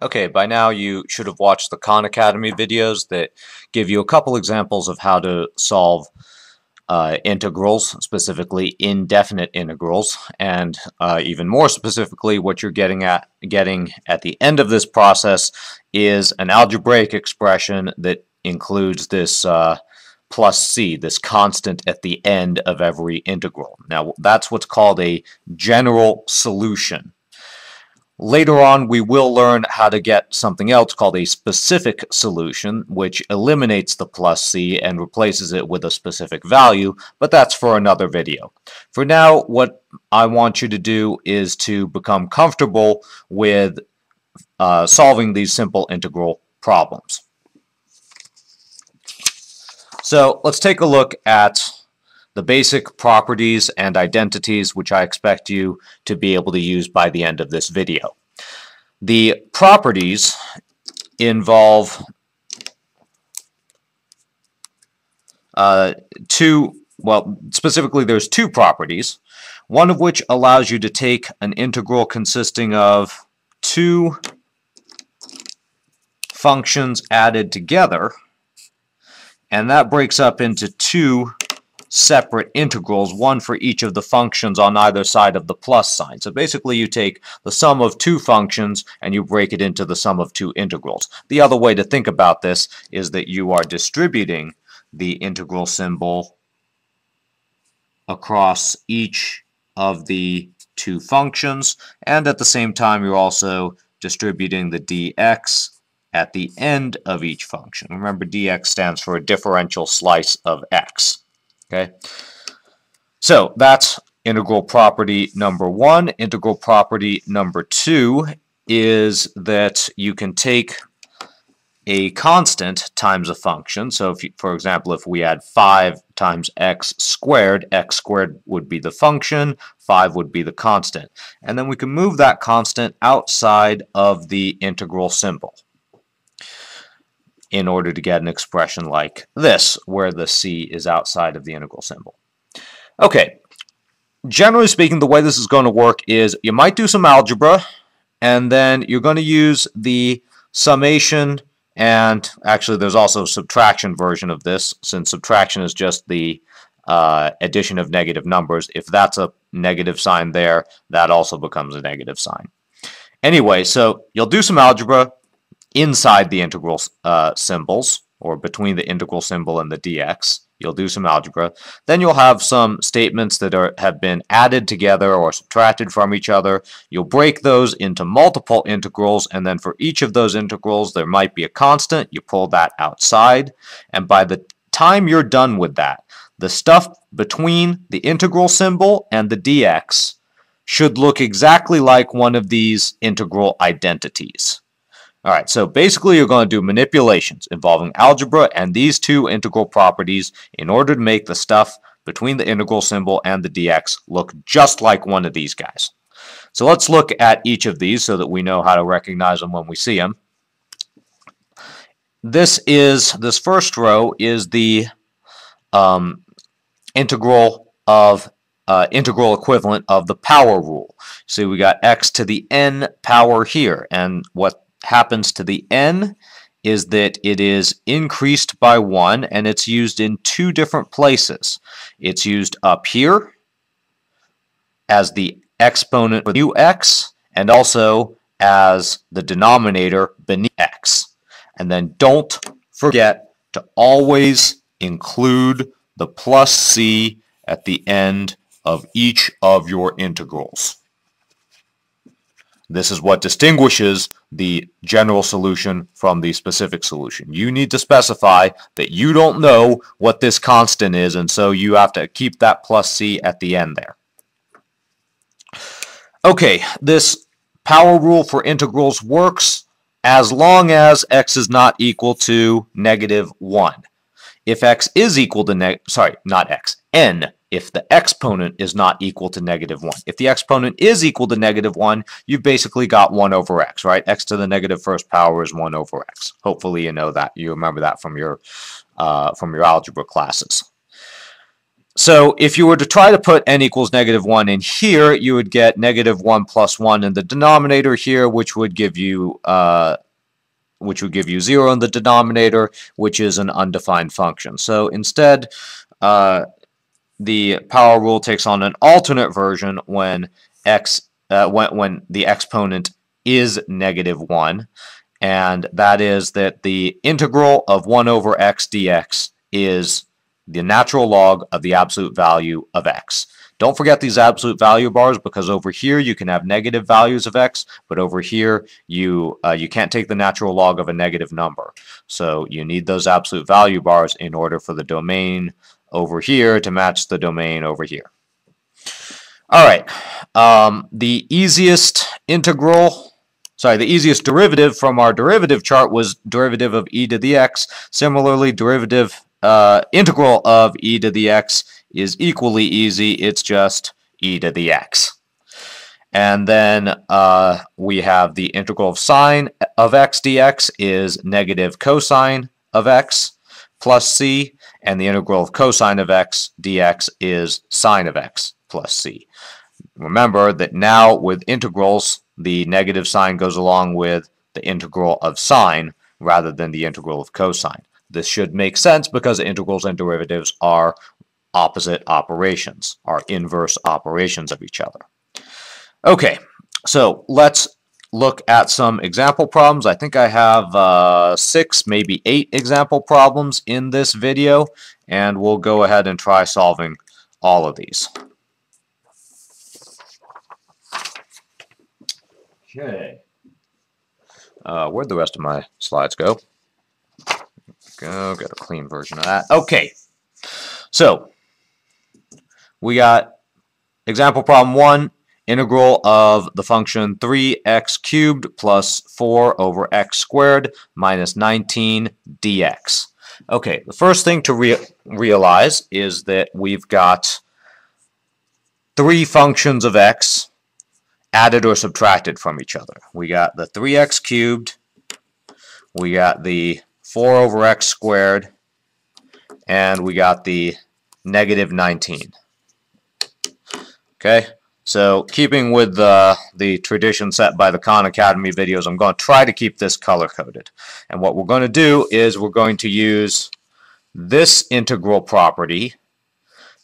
Okay, by now you should have watched the Khan Academy videos that give you a couple examples of how to solve integrals, specifically indefinite integrals, and even more specifically, what you're getting at the end of this process is an algebraic expression that includes this plus c, this constant at the end of every integral. Now, that's what's called a general solution. Later on, we will learn how to get something else called a specific solution, which eliminates the plus c and replaces it with a specific value, but that's for another video. For now, what I want you to do is to become comfortable with solving these simple integral problems. So let's take a look at the basic properties and identities which I expect you to be able to use by the end of this video. The properties involve specifically there's two properties, one of which allows you to take an integral consisting of two functions added together, and that breaks up into two separate integrals, one for each of the functions on either side of the plus sign. So basically you take the sum of two functions and you break it into the sum of two integrals. The other way to think about this is that you are distributing the integral symbol across each of the two functions, and at the same time you're also distributing the dx at the end of each function. Remember, dx stands for a differential slice of x. Okay, so that's integral property number one. Integral property number two is that you can take a constant times a function. So if you, for example, if we had 5 times x squared would be the function, 5 would be the constant. And then we can move that constant outside of the integral symbol in order to get an expression like this, where the c is outside of the integral symbol. Okay, generally speaking, the way this is going to work is you might do some algebra, and then you're going to use the summation, and actually there's also a subtraction version of this, since subtraction is just the addition of negative numbers. If that's a negative sign there, that also becomes a negative sign. Anyway, so you'll do some algebra inside the integral symbols, or between the integral symbol and the dx. You'll do some algebra. Then you'll have some statements that have been added together or subtracted from each other. You'll break those into multiple integrals, and then for each of those integrals there might be a constant. You pull that outside, and by the time you're done with that, the stuff between the integral symbol and the dx should look exactly like one of these integral identities. All right, so basically you're going to do manipulations involving algebra and these two integral properties in order to make the stuff between the integral symbol and the dx look just like one of these guys. So let's look at each of these so that we know how to recognize them when we see them. This first row is the integral equivalent of the power rule. So we got x to the n power here, and what happens to the n is that it is increased by 1, and it's used in two different places. It's used up here as the exponent with ux, and also as the denominator beneath x. And then don't forget to always include the plus c at the end of each of your integrals. This is what distinguishes the general solution from the specific solution. You need to specify that you don't know what this constant is, and so you have to keep that plus c at the end there. Okay, this power rule for integrals works as long as x is not equal to -1. If x is equal to n, if the exponent is not equal to -1. If the exponent is equal to -1, you've basically got 1 over x, right? X to the negative first power is 1 over x. Hopefully you know that. You remember that from your algebra classes. So if you were to try to put n equals -1 in here, you would get -1 plus 1 in the denominator here, which would give you 0 in the denominator, which is an undefined function. So instead, the power rule takes on an alternate version when when the exponent is -1, and that is that the integral of 1 over x dx is the natural log of the absolute value of x. Don't forget these absolute value bars, because over here you can have negative values of x, but over here you can't take the natural log of a negative number. So you need those absolute value bars in order for the domain over here to match the domain over here. All right, the easiest derivative from our derivative chart was derivative of e to the x. Similarly, integral of e to the x is equally easy. It's just e to the x. And then we have the integral of sine of x dx is negative cosine of x plus c, and the integral of cosine of x dx is sine of x plus c. Remember that now with integrals, the negative sign goes along with the integral of sine rather than the integral of cosine. This should make sense because integrals and derivatives are opposite operations, are inverse operations of each other. Okay, so let's look at some example problems. I think I have 6, maybe 8 example problems in this video, and we'll go ahead and try solving all of these. Okay. Where'd the rest of my slides go? Get a clean version of that. Okay, so we got example problem 1, integral of the function 3x cubed plus 4 over x squared minus 19 dx. Okay, the first thing to realize is that we've got 3 functions of x added or subtracted from each other. We got the 3x cubed, we got the 4 over x squared, and we got the negative 19. Okay, so keeping with the tradition set by the Khan Academy videos, I'm going to try to keep this color-coded. And what we're going to do is we're going to use this integral property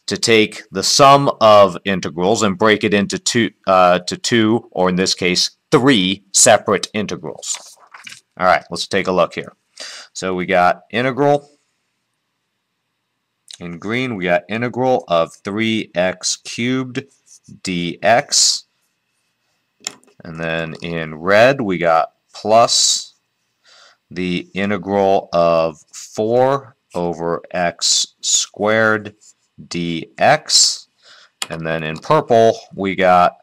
to take the sum of integrals and break it into two, or in this case, 3 separate integrals. All right, let's take a look here. So we got integral, in green we got integral of 3x cubed dx, and then in red we got plus the integral of 4 over x squared dx, and then in purple we got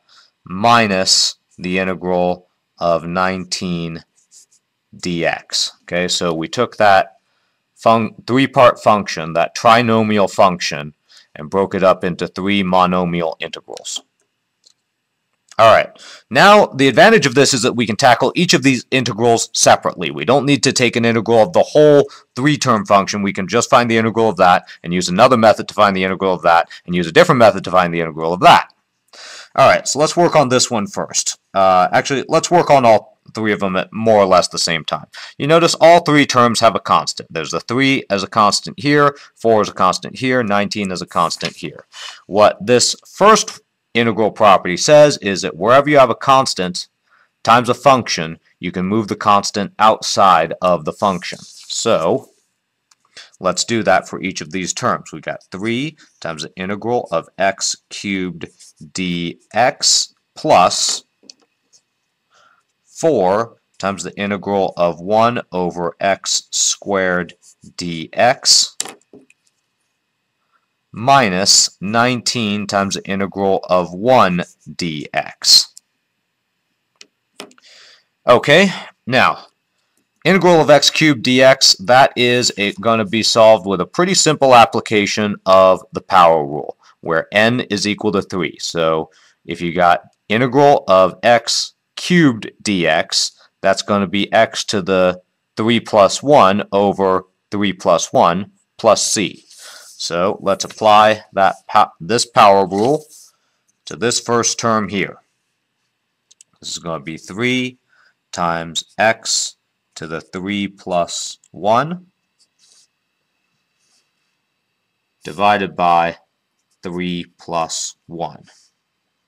minus the integral of 19 dx. Okay, so we took that 3-part function, that trinomial function, and broke it up into 3 monomial integrals. Alright, now the advantage of this is that we can tackle each of these integrals separately. We don't need to take an integral of the whole 3-term function. We can just find the integral of that and use another method to find the integral of that and use a different method to find the integral of that. Alright, so let's work on this one first. Actually, let's work on all 3 of them at more or less the same time. You notice all 3 terms have a constant. There's a 3 as a constant here, 4 as a constant here, 19 as a constant here. What this first integral property says is that wherever you have a constant times a function, you can move the constant outside of the function. So let's do that for each of these terms. We got 3 times the integral of x cubed dx plus 4 times the integral of 1 over x squared dx minus 19 times the integral of 1 dx. Okay, now integral of x cubed dx, that is going to be solved with a pretty simple application of the power rule, where n is equal to 3. So if you got integral of x cubed dx, that's going to be x to the 3 plus 1 over 3 plus 1 plus c. So let's apply this power rule to this first term here. This is going to be 3 times x to the 3 plus 1 divided by 3 plus 1.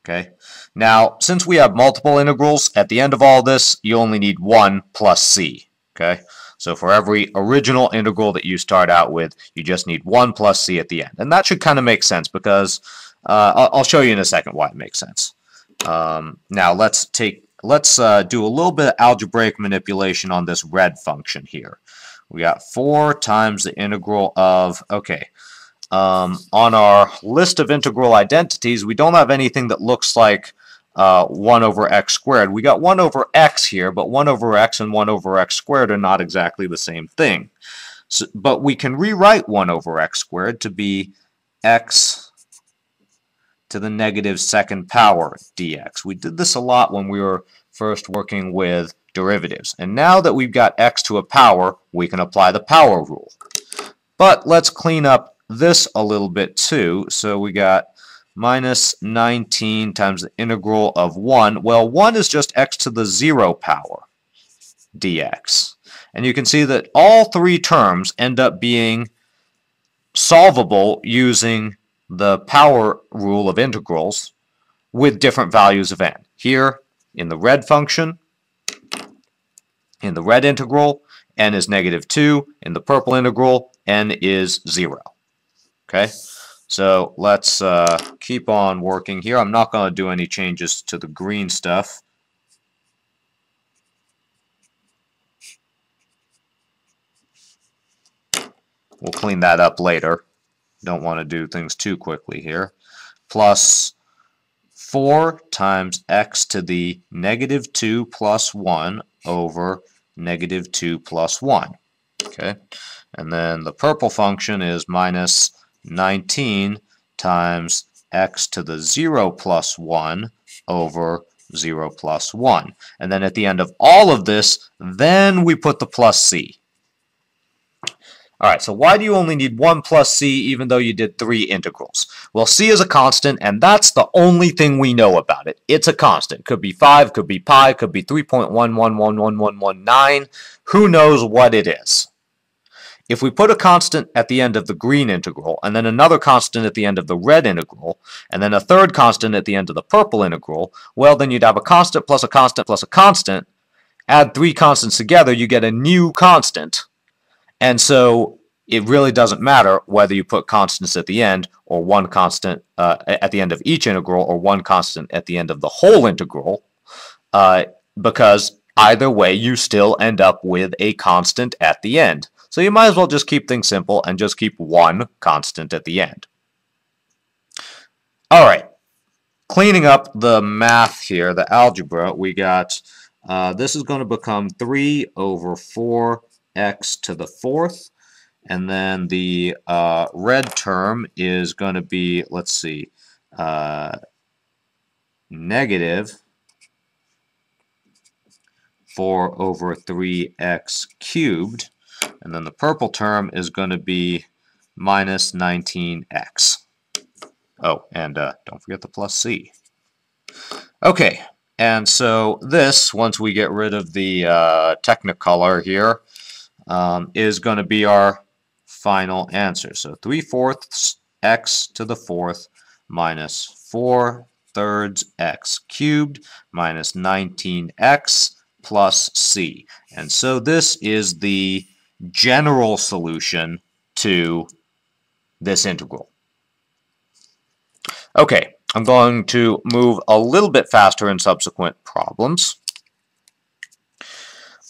Okay. Now, since we have multiple integrals, at the end of all this, you only need 1 plus c. Okay. So for every original integral that you start out with, you just need 1 plus c at the end. And that should kind of make sense because I'll show you in a second why it makes sense. Now let's do a little bit of algebraic manipulation on this red function here. We got 4 times the integral of, okay, on our list of integral identities, we don't have anything that looks like 1 over x squared. We got 1 over x here, but 1 over x and 1 over x squared are not exactly the same thing. So, but we can rewrite 1 over x squared to be x to the negative second power dx. We did this a lot when we were first working with derivatives. And now that we've got x to a power, we can apply the power rule. But let's clean up this a little bit too. So we got minus 19 times the integral of 1. Well, 1 is just x to the 0 power dx. And you can see that all three terms end up being solvable using the power rule of integrals with different values of n. Here, in the red function, in the red integral, n is negative 2. In the purple integral, n is 0. Okay, so let's keep on working here. I'm not going to do any changes to the green stuff. We'll clean that up later. Don't want to do things too quickly here. Plus 4 times x to the negative 2 plus 1 over negative 2 plus 1. Okay, and then the purple function is minus 19 times x to the 0 plus 1 over 0 plus 1. And then at the end of all of this, then we put the plus c. All right, so why do you only need 1 plus c even though you did 3 integrals? Well, c is a constant, and that's the only thing we know about it. It's a constant. Could be 5, could be pi, could be 3.111119. Who knows what it is? If we put a constant at the end of the green integral, and then another constant at the end of the red integral, and then a third constant at the end of the purple integral, well, then you'd have a constant plus a constant plus a constant. Add 3 constants together, you get a new constant. And so it really doesn't matter whether you put constants at the end or one constant at the end of each integral or one constant at the end of the whole integral, because either way you still end up with a constant at the end. So you might as well just keep things simple and just keep one constant at the end. All right, cleaning up the math here, the algebra, we got this is going to become 3 over 4 x to the 4th, and then the red term is going to be, let's see, negative 4 over 3x cubed, and then the purple term is going to be minus 19x. Oh, and don't forget the plus c. Okay, and so this, once we get rid of the Technicolor here, is going to be our final answer. So 3/4 x to the 4th minus 4/3 x cubed minus 19x plus c. And so this is the general solution to this integral. Okay, I'm going to move a little bit faster in subsequent problems.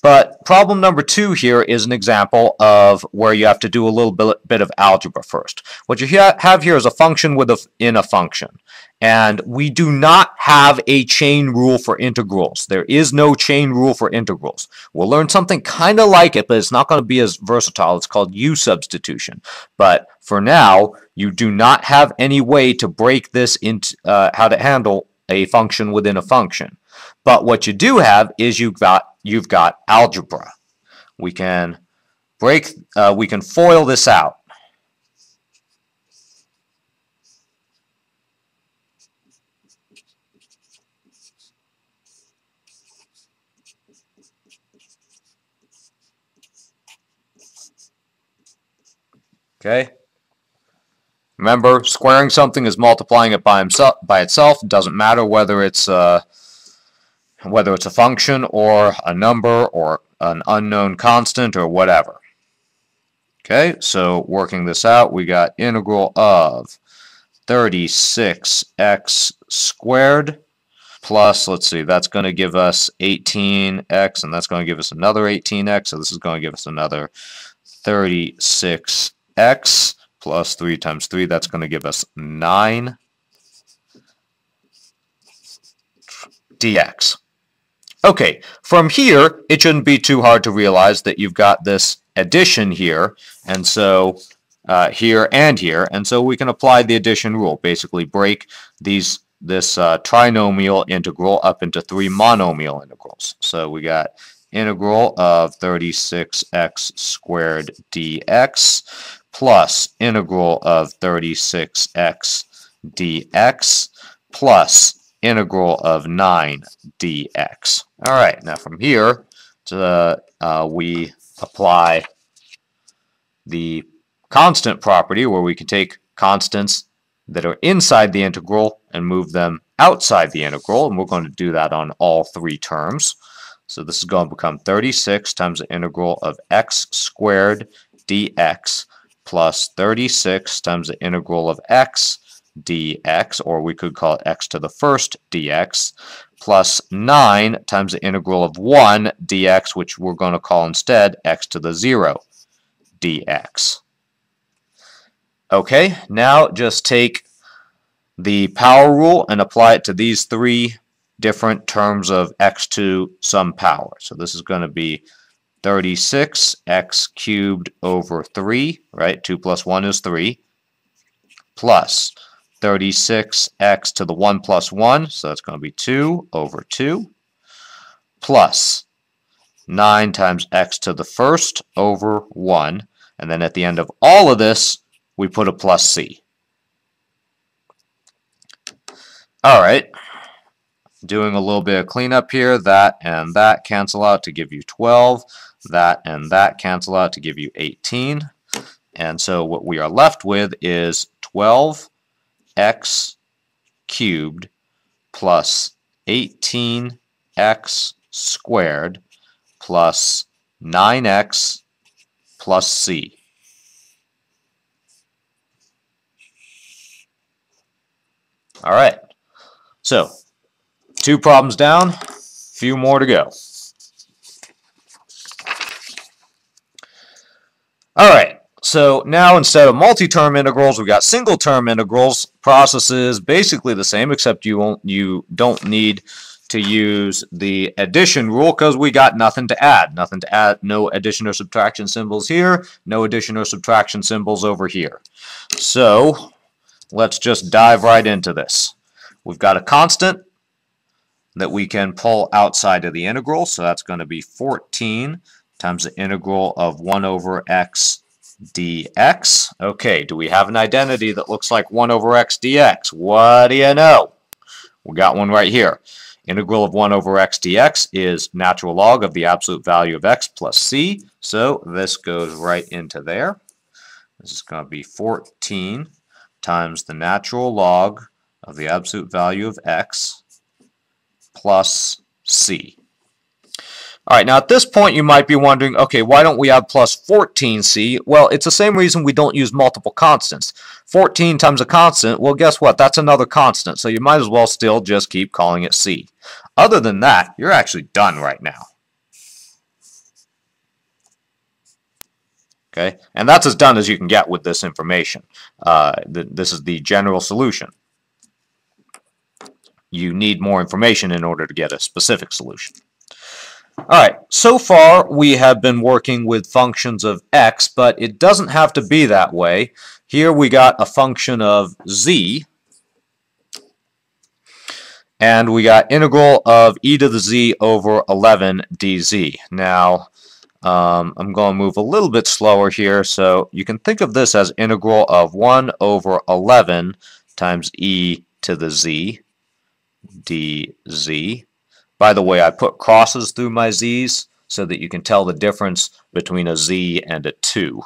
But problem number 2 here is an example of where you have to do a little bit of algebra first. What you have here is a function within a function. And we do not have a chain rule for integrals. There is no chain rule for integrals. We'll learn something kind of like it, but it's not going to be as versatile. It's called U substitution. But for now, you do not have any way to break this into how to handle a function within a function. But what you do have is you've got algebra. We can foil this out. Okay. Remember, squaring something is multiplying it by itself. It doesn't matter whether it's a function or a number or an unknown constant or whatever. Okay, so working this out, we got integral of 36x squared plus, let's see, that's going to give us 18x, and that's going to give us another 18x, so this is going to give us another 36x plus 3 times 3, that's going to give us 9 dx. Okay, from here, it shouldn't be too hard to realize that you've got this addition here, and so here and here, and so we can apply the addition rule, basically break this trinomial integral up into 3 monomial integrals. So we got integral of 36x squared dx plus integral of 36x dx plus integral of 9 dx. All right, now from here, we apply the constant property where we can take constants that are inside the integral and move them outside the integral, and we're going to do that on all 3 terms. So this is going to become 36 times the integral of x squared dx plus 36 times the integral of x dx, or we could call it x to the first dx, plus 9 times the integral of 1 dx, which we're going to call instead x to the 0 dx. Okay, now just take the power rule and apply it to these 3 different terms of x to some power. So this is going to be 36x cubed over 3, right? 2 plus 1 is 3, plus 36x to the 1 plus 1, so that's going to be 2 over 2, plus 9 times x to the first over 1, and then at the end of all of this, we put a plus c. All right, doing a little bit of cleanup here. That and that cancel out to give you 12. That and that cancel out to give you 18. And so what we are left with is 12x cubed plus 18x squared plus 9x plus c. All right, so 2 problems down, few more to go. All right, so now instead of multi-term integrals, we've got single-term integrals. Process is basically the same, except you don't need to use the addition rule because we got nothing to add. Nothing to add, no addition or subtraction symbols here, no addition or subtraction symbols over here. So let's just dive right into this. We've got a constant that we can pull outside of the integral, so that's going to be 14 times the integral of 1 over x dx. Okay, do we have an identity that looks like 1 over x dx? What do you know? We got one right here. Integral of 1 over x dx is natural log of the absolute value of x plus c, so this goes right into there. This is going to be 14 times the natural log of the absolute value of x plus c. All right, now at this point you might be wondering, okay, why don't we have plus 14c? Well, it's the same reason we don't use multiple constants. 14 times a constant, well, guess what? That's another constant, so you might as well still just keep calling it c. Other than that, you're actually done right now. Okay, and that's as done as you can get with this information. This is the general solution. You need more information in order to get a specific solution. All right, so far we have been working with functions of x, but it doesn't have to be that way. Here we got a function of z, and we got integral of e to the z over 11 dz. Now, I'm going to move a little bit slower here, so you can think of this as integral of 1 over 11 times e to the z dz. By the way, I put crosses through my z's so that you can tell the difference between a z and a 2.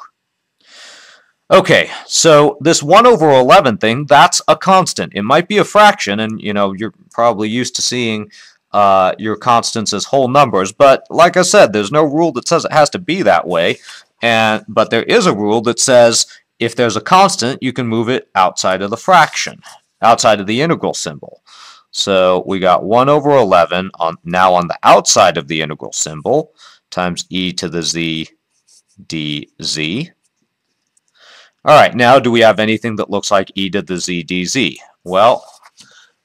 Okay, so this 1 over 11 thing, that's a constant. It might be a fraction, and you're probably used to seeing your constants as whole numbers, but like I said, there's no rule that says it has to be that way, but there is a rule that says if there's a constant, you can move it outside of the fraction, outside of the integral symbol. So we got 1 over 11 now on the outside of the integral symbol times e to the z dz. All right, now do we have anything that looks like e to the z dz? Well,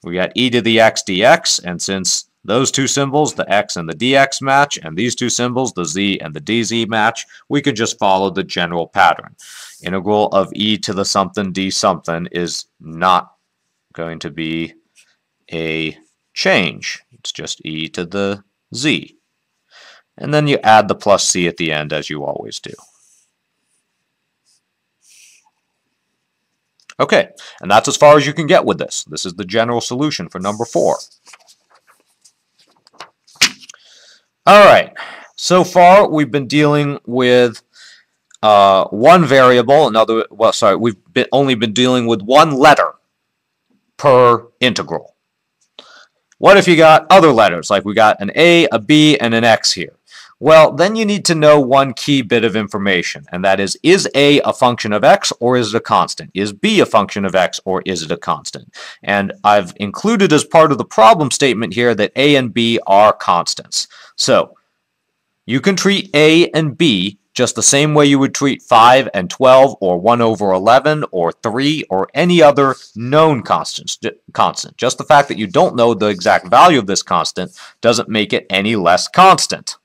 we got e to the x dx, and since those two symbols, the x and the dx match, and these two symbols, the z and the dz match, we can just follow the general pattern. Integral of e to the something d something is not going to be a change. It's just e to the z. And then you add the plus c at the end, as you always do. Okay, and that's as far as you can get with this. This is the general solution for number 4. All right, so far we've been dealing with one variable. We've only been dealing with one letter per integral. What if you got other letters, like we got an A, a B, and an X here? Well, then you need to know one key bit of information, and that is A a function of X or is it a constant? Is B a function of X or is it a constant? And I've included as part of the problem statement here that A and B are constants. So you can treat A and B just the same way you would treat 5 and 12 or 1 over 11 or 3 or any other known constant. Just the fact that you don't know the exact value of this constant doesn't make it any less constant.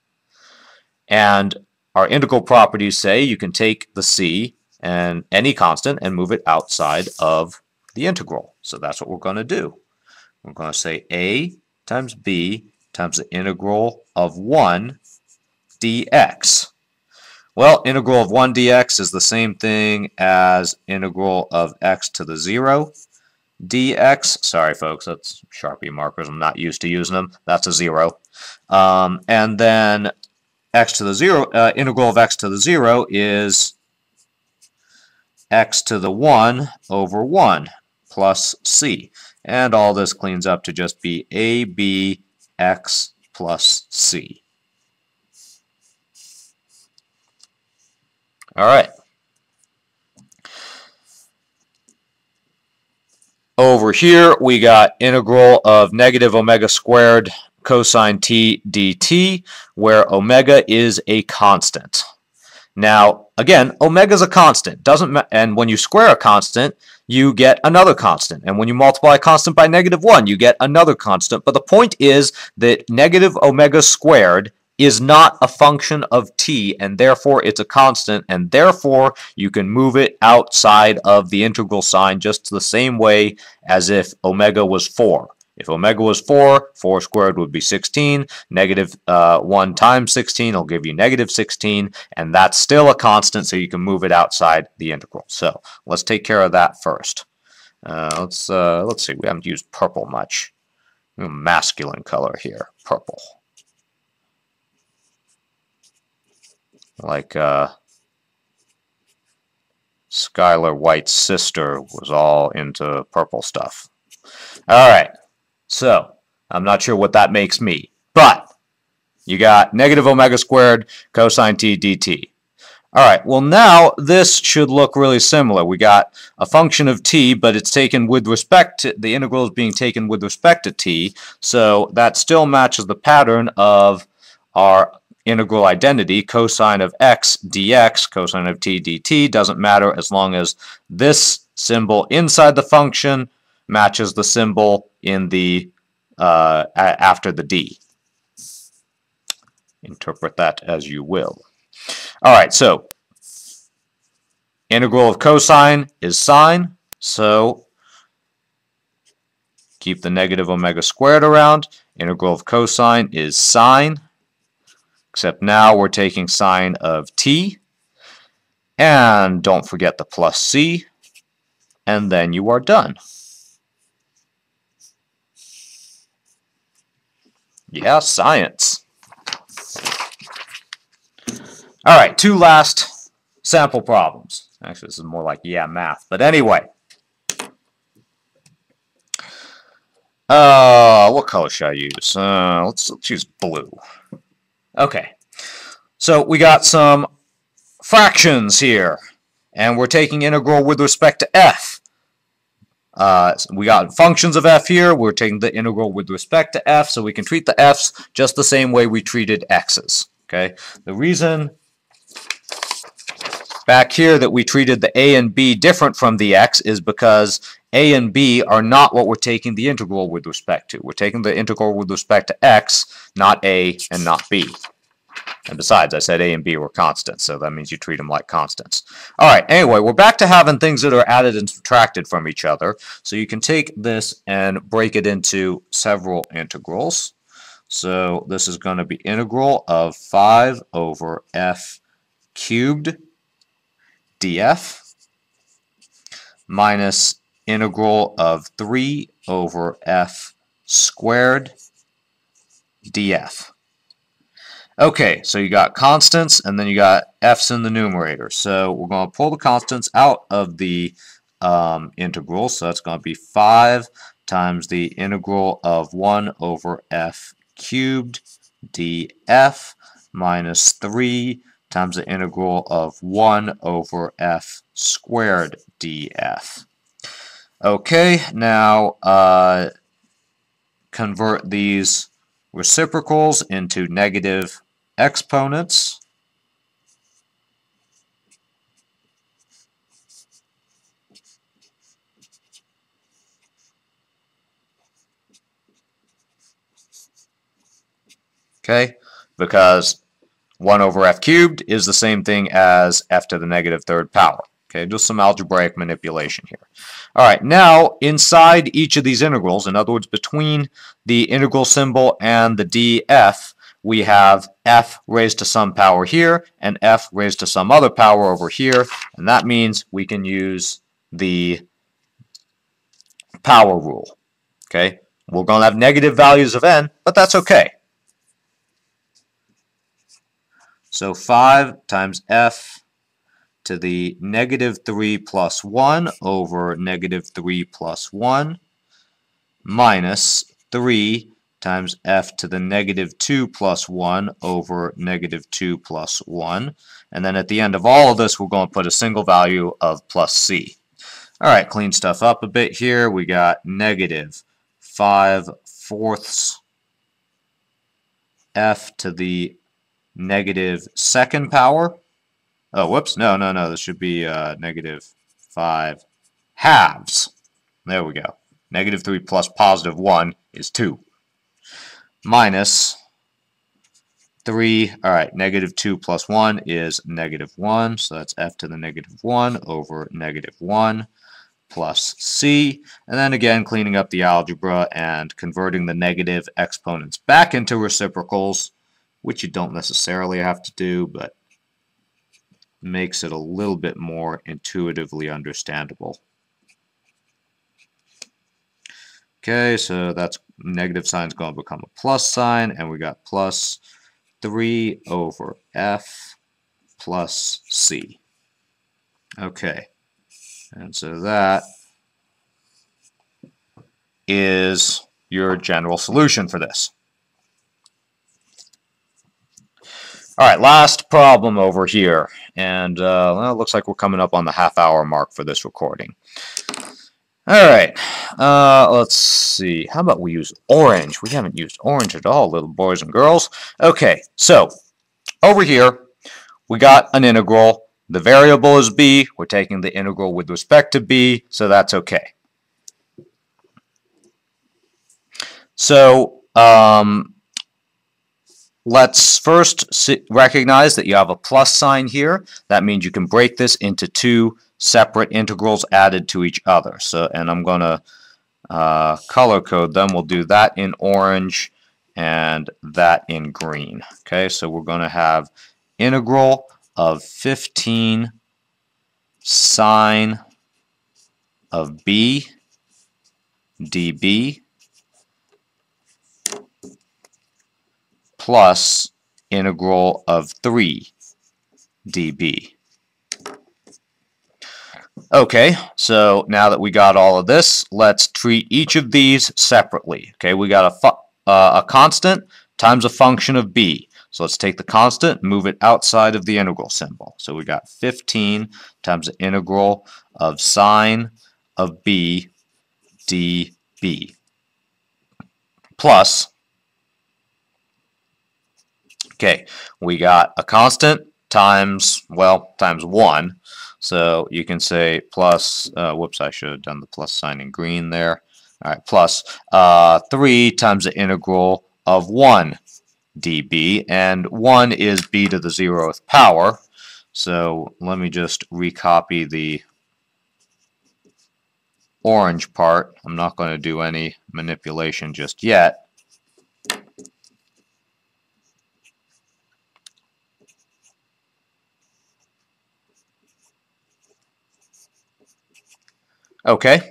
And our integral properties say you can take the c and any constant and move it outside of the integral. So that's what we're going to do. We're going to say a times b times the integral of 1 dx. Well, integral of 1 dx is the same thing as integral of x to the 0 dx. Sorry, folks, that's Sharpie markers. I'm not used to using them. That's a 0. And then x to the 0, integral of x to the 0 is x to the 1 over 1 plus c. And all this cleans up to just be abx plus c. All right. Over here, we got integral of negative omega squared cosine t dt, where omega is a constant. Now, again, omega is a constant. And when you square a constant, you get another constant. And when you multiply a constant by -1, you get another constant. But the point is that negative omega squared is not a function of t, and therefore it's a constant, and therefore you can move it outside of the integral sign just the same way as if omega was 4. If omega was 4, 4 squared would be 16. Negative 1 times 16 will give you -16, and that's still a constant, so you can move it outside the integral. So let's take care of that first. Let's see, we haven't used purple much. Masculine color here, purple. Like Skylar White's sister was all into purple stuff. All right, so I'm not sure what that makes me, but you got negative omega squared cosine t dt. All right, well now this should look really similar. We got a function of t, but it's taken with respect to, the integral is being taken with respect to t, so that still matches the pattern of our integral identity, cosine of x dx, cosine of t dt, doesn't matter as long as this symbol inside the function matches the symbol in the after the d. Interpret that as you will. All right, so integral of cosine is sine, so keep the negative omega squared around. Integral of cosine is sine, except now we're taking sine of t, and don't forget the plus c, and then you are done. Yeah, science. All right, 2 last sample problems. Actually, this is more like yeah, math. But anyway. What color should I use? Let's use blue. Okay. So we got some fractions here, and we're taking integral with respect to f. We got functions of f here. We're taking the integral with respect to f, so we can treat the f's just the same way we treated x's. Okay. The reason back here that we treated the a and b different from the x is because a and b are not what we're taking the integral with respect to. We're taking the integral with respect to x, not a and not b. And besides, I said a and b were constants, so that means you treat them like constants. All right, anyway, we're back to having things that are added and subtracted from each other. So you can take this and break it into several integrals. So this is going to be integral of 5 over f cubed df minus integral of 3 over f squared df. Okay, so you got constants and then you got f's in the numerator. So we're going to pull the constants out of the integral. So that's going to be 5 times the integral of 1 over f cubed df minus 3 times the integral of 1 over f squared df. Okay, now convert these reciprocals into negative exponents. Okay, because 1 over f cubed is the same thing as f to the negative third power. Okay, just some algebraic manipulation here. All right, now inside each of these integrals, in other words, between the integral symbol and the df, we have f raised to some power here and f raised to some other power over here, and that means we can use the power rule. Okay, we're going to have negative values of n, but that's okay. So 5 times f to the negative 3 plus 1 over negative 3 plus 1 minus 3 times f to the negative 2 plus 1 over negative 2 plus 1. And then at the end of all of this, we're going to put a single value of plus c. All right, clean stuff up a bit here. We got negative 5/4 f to the negative second power. Oh, whoops. No. This should be negative 5 halves. There we go. Negative 3 plus positive 1 is 2. Minus 3. All right, negative 2 plus 1 is negative 1. So that's f to the negative 1 over negative 1 plus c. And then again, cleaning up the algebra and converting the negative exponents back into reciprocals, which you don't necessarily have to do, but makes it a little bit more intuitively understandable. Okay, so that's negative sign is going to become a plus sign, and we got plus 3 over f plus c. Okay, and so that is your general solution for this. All right, last problem over here, and well, it looks like we're coming up on the half-hour mark for this recording. All right, let's see. How about we use orange? We haven't used orange at all, little boys and girls. Okay, so over here, we got an integral. The variable is b. We're taking the integral with respect to b, so that's okay. So let's first recognize that you have a plus sign here. That means you can break this into two separate integrals added to each other. So, and I'm going to color code them. We'll do that in orange and that in green. Okay, so we're going to have integral of 15 sine of b db plus integral of 3 db. Okay, so now that we got all of this, let's treat each of these separately. Okay, we got a constant times a function of b. So let's take the constant, move it outside of the integral symbol. So we got 15 times the integral of sine of b db plus, okay, we got a constant times, well, times 1. So you can say plus, whoops, I should have done the plus sign in green there. All right, plus 3 times the integral of 1 dB, and 1 is b to the 0th power. So let me just recopy the orange part. I'm not going to do any manipulation just yet. Okay.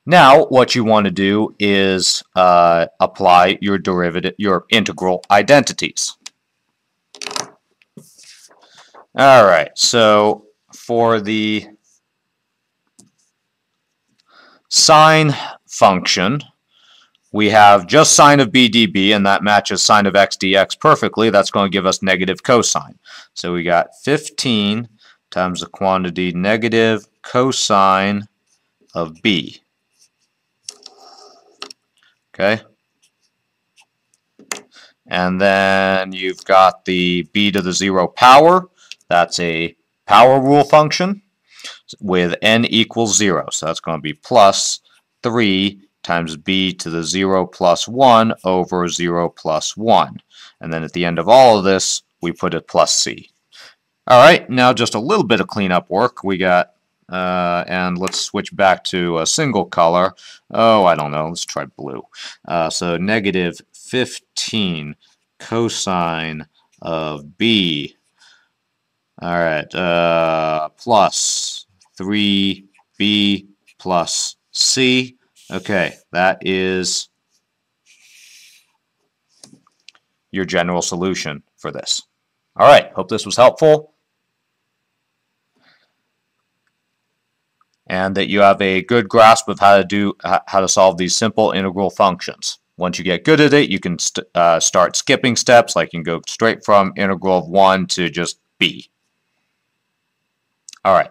Now, what you want to do is apply your derivative, your integral identities. All right, so for the sine function, we have just sine of b db, and that matches sine of x dx perfectly. That's going to give us negative cosine. So we got 15 times the quantity negative cosine of b. Okay. And then you've got the b to the 0 power. That's a power rule function with n equals 0. So that's going to be plus 3 times b to the 0 plus 1 over 0 plus 1. And then at the end of all of this, we put a plus c. All right, now just a little bit of cleanup work. We got, and let's switch back to a single color. Oh, I don't know. Let's try blue. So negative 15 cosine of b. All right, plus 3b plus c. Okay, that is your general solution for this. All right, hope this was helpful, and that you have a good grasp of how to solve these simple integral functions. Once you get good at it, you can start skipping steps, like you can go straight from integral of 1 to just b. All right.